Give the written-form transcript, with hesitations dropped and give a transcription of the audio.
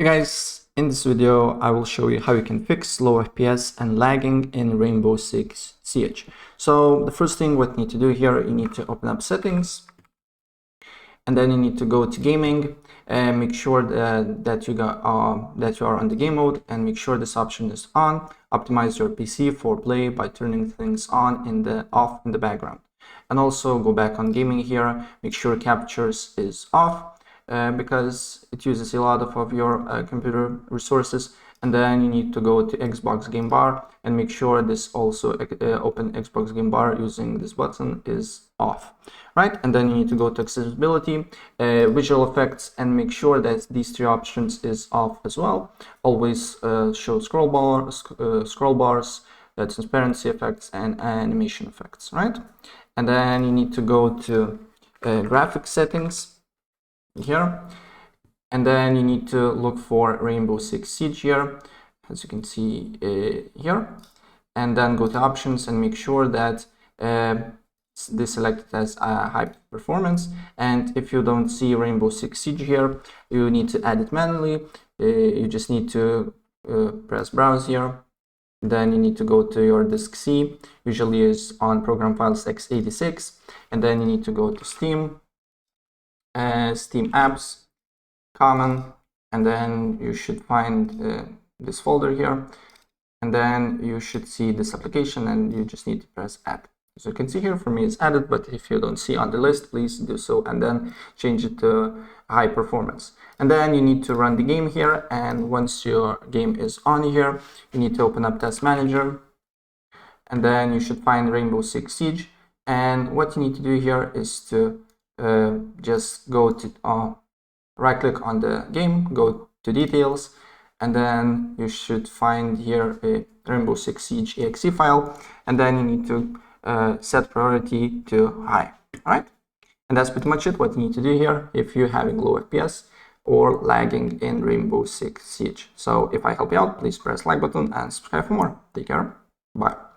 Hey guys, in this video I will show you how you can fix low FPS and lagging in Rainbow Six Siege. So the first thing what you need to do here, you need to open up settings, and then you need to go to gaming and make sure that you are on the game mode, and make sure this option is on. Optimize your PC for play by turning things off in the background, and also go back on gaming here, make sure captures is off. Because it uses a lot of your computer resources. And then you need to go to Xbox Game Bar and make sure this also open Xbox Game Bar using this button is off, right? And then you need to go to accessibility, visual effects, and make sure that these three options is off as well. Always show scroll bars, transparency effects, and animation effects, right? And then you need to go to graphic settings here, and then you need to look for Rainbow Six Siege here, as you can see here, and then go to options and make sure that this selected as high performance. And if you don't see Rainbow Six Siege here, you need to add it manually. You just need to press browse here, then you need to go to your disk C, usually is on program files x86, and then you need to go to Steam, Steam apps, common, and then you should find this folder here, and then you should see this application, and you just need to press add. As you can see here, for me it's added, but if you don't see on the list, please do so, and then change it to high performance. And then you need to run the game here, and once your game is on here, you need to open up Test Manager, and then you should find Rainbow Six Siege. And what you need to do here is to just go to right click on the game, go to details, and then you should find here a Rainbow Six Siege exe file, and then you need to set priority to high. All right, and that's pretty much it what you need to do here if you're having low FPS or lagging in Rainbow Six Siege. So if I help you out, please press like button and subscribe for more. Take care, bye.